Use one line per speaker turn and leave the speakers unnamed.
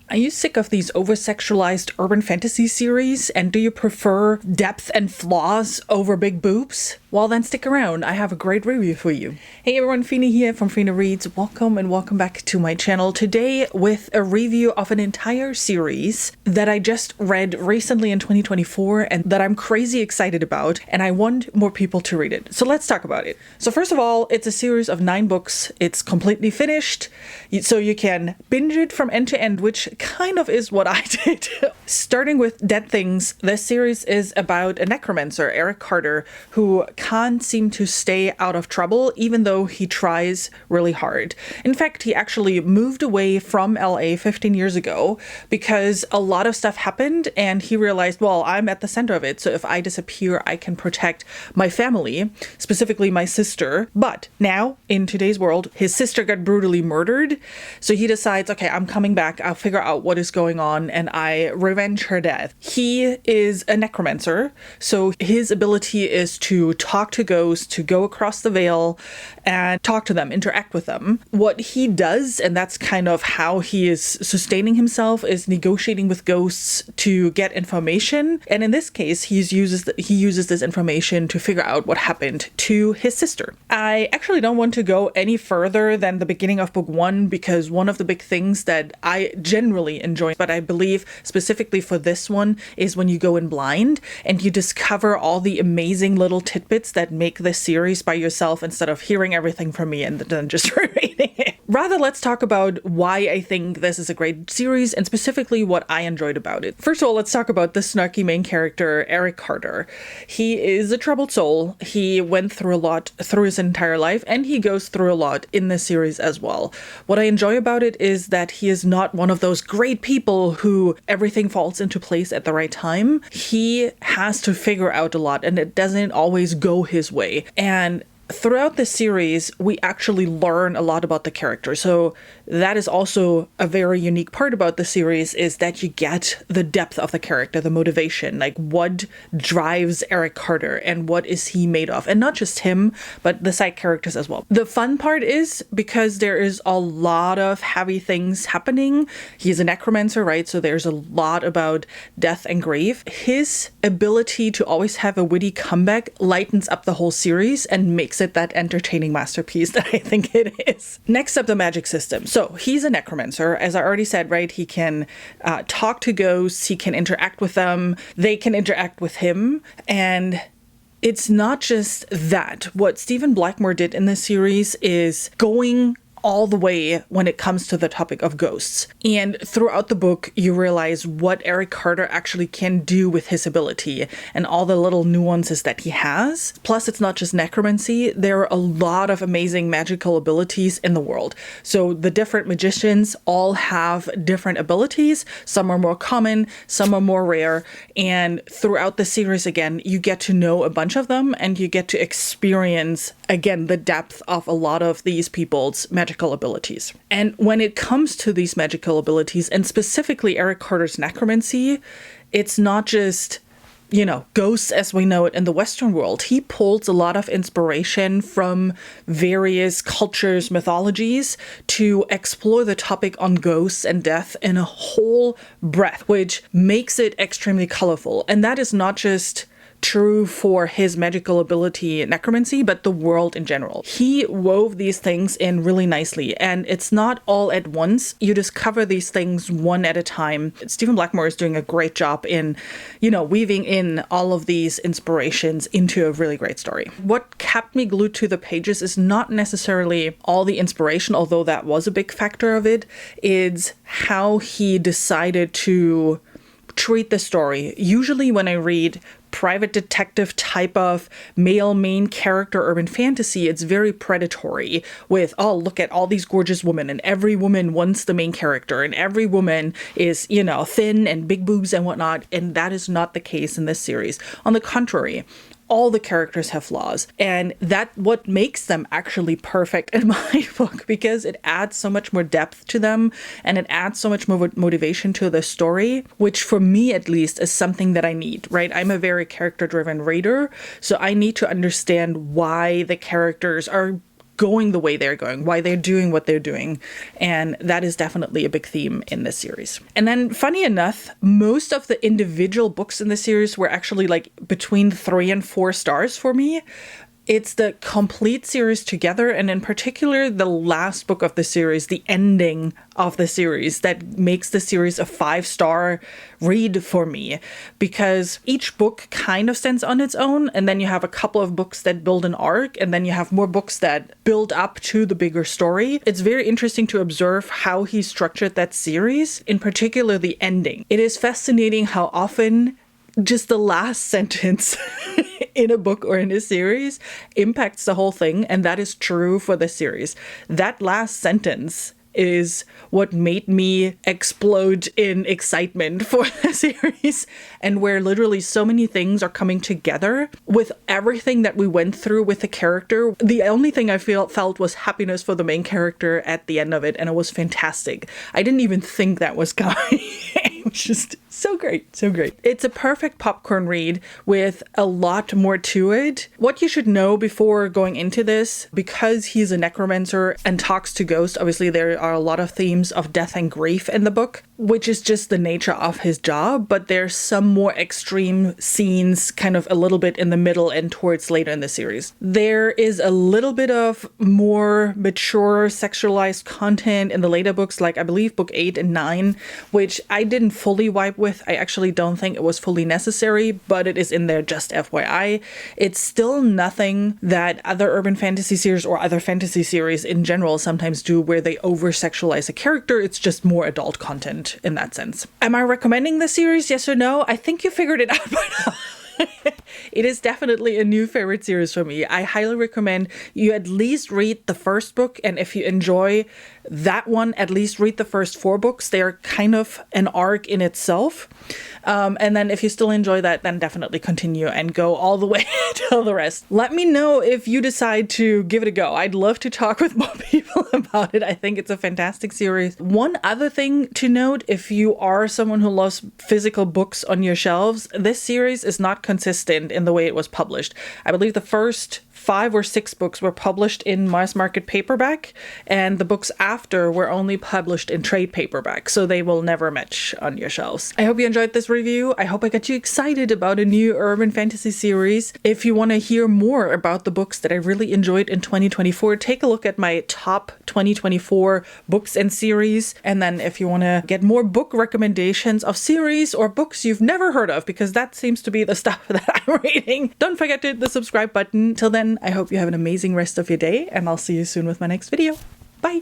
Are you sick of these over-sexualized urban fantasy series? And do you prefer depth and flaws over big boobs? Well, then stick around. I have a great review for you. Hey everyone, Fina here from Fina Reads. Welcome and welcome back to my channel. Today with a review of an entire series that I just read recently in 2024 and that I'm crazy excited about, and I want more people to read it. So let's talk about it. So first of all, it's a series of 9 books. It's completely finished, so you can binge it from end to end, which kind of is what I did. Starting with Dead Things, this series is about a necromancer, Eric Carter, who can't seem to stay out of trouble even though he tries really hard. In fact, he actually moved away from LA 15 years ago because a lot of stuff happened and he realized, well, I'm at the center of it, so if I disappear, I can protect my family, specifically my sister. But now, in today's world, his sister got brutally murdered, so he decides, okay, I'm coming back, I'll figure out what is going on, and I revenge her death. He is a necromancer, so his ability is to talk to ghosts, to go across the veil and talk to them, interact with them. What he does, and that's kind of how he is sustaining himself, is negotiating with ghosts to get information. And in this case, he uses this information to figure out what happened to his sister. I actually don't want to go any further than the beginning of book 1 because one of the big things that I generally enjoy, but I believe specifically for this one, is when you go in blind and you discover all the amazing little tidbits that make this series by yourself instead of hearing everything from me and then just reading it. Rather, let's talk about why I think this is a great series and specifically what I enjoyed about it. First of all, let's talk about the snarky main character, Eric Carter. He is a troubled soul. He went through a lot through his entire life and he goes through a lot in this series as well. What I enjoy about it is that he is not one of those great people who everything falls into place at the right time. He has to figure out a lot and it doesn't always go his way. And throughout the series, we actually learn a lot about the character. So that is also a very unique part about the series, is that you get the depth of the character, the motivation, like what drives Eric Carter and what is he made of. And not just him, but the side characters as well. The fun part is because there is a lot of heavy things happening. He's a necromancer, right? So there's a lot about death and grave. His ability to always have a witty comeback lightens up the whole series and makes it that entertaining masterpiece that I think it is. Next up, the magic system. So he's a necromancer. As I already said, right, he can talk to ghosts, he can interact with them, they can interact with him, and it's not just that. What Stephen Blackmoore did in this series is going all the way when it comes to the topic of ghosts. And throughout the book, you realize what Eric Carter actually can do with his ability and all the little nuances that he has. Plus, it's not just necromancy. There are a lot of amazing magical abilities in the world. So the different magicians all have different abilities. Some are more common, some are more rare. And throughout the series, again, you get to know a bunch of them and you get to experience, again, the depth of a lot of these people's magical abilities. And when it comes to these magical abilities, and specifically Eric Carter's necromancy, it's not just, ghosts as we know it in the Western world. He pulls a lot of inspiration from various cultures, mythologies, to explore the topic on ghosts and death in a whole breadth, which makes it extremely colorful. And that is not just true for his magical ability necromancy, but the world in general. He wove these things in really nicely, and it's not all at once. You discover these things one at a time. Stephen Blackmoore is doing a great job in, weaving in all of these inspirations into a really great story. What kept me glued to the pages is not necessarily all the inspiration, although that was a big factor of it. It's how he decided to treat the story. Usually when I read private detective type of male main character urban fantasy, it's very predatory with, oh, look at all these gorgeous women and every woman wants the main character and every woman is, thin and big boobs and whatnot. And that is not the case in this series. On the contrary, all the characters have flaws, and that's what makes them actually perfect in my book, because it adds so much more depth to them and it adds so much more motivation to the story, which for me at least is something that I need, right? I'm a very character-driven reader, so I need to understand why the characters are going the way they're going, why they're doing what they're doing. And that is definitely a big theme in this series. And then funny enough, most of the individual books in the series were actually like between 3 and 4 stars for me. It's the complete series together, and in particular, the last book of the series, the ending of the series, that makes the series a 5-star read for me, because each book kind of stands on its own, and then you have a couple of books that build an arc, and then you have more books that build up to the bigger story. It's very interesting to observe how he structured that series, in particular the ending. It is fascinating how often just the last sentence in a book or in a series impacts the whole thing, and that is true for the series. That last sentence is what made me explode in excitement for the series, and where literally so many things are coming together with everything that we went through with the character. The only thing I felt was happiness for the main character at the end of it, and it was fantastic. I didn't even think that was coming. It was just so great, so great. It's a perfect popcorn read with a lot more to it. What you should know before going into this, because he's a necromancer and talks to ghosts, obviously there are a lot of themes of death and grief in the book, which is just the nature of his job, but there's some more extreme scenes kind of a little bit in the middle and towards later in the series. There is a little bit of more mature sexualized content in the later books, like I believe book 8 and 9, which I didn't fully wipe with. I actually don't think it was fully necessary, but it is in there just FYI. It's still nothing that other urban fantasy series or other fantasy series in general sometimes do, where they over-sexualize a character. It's just more adult content in that sense. Am I recommending the series? Yes or no? I think you figured it out by now. It is definitely a new favorite series for me. I highly recommend you at least read the first book, and if you enjoy that one, at least read the first 4 books. They are kind of an arc in itself. And then if you still enjoy that, then definitely continue and go all the way till the rest. Let me know if you decide to give it a go. I'd love to talk with more people about it. I think it's a fantastic series. One other thing to note, if you are someone who loves physical books on your shelves, this series is not consistent in the way it was published. I believe the first 5 or 6 books were published in mass market paperback, and the books after were only published in trade paperback, so they will never match on your shelves. I hope you enjoyed this review. I hope I got you excited about a new urban fantasy series. If you want to hear more about the books that I really enjoyed in 2024, take a look at my top 2024 books and series. And then if you want to get more book recommendations of series or books you've never heard of, because that seems to be the stuff that I'm reading, don't forget to hit the subscribe button. Till then, I hope you have an amazing rest of your day, and I'll see you soon with my next video. Bye!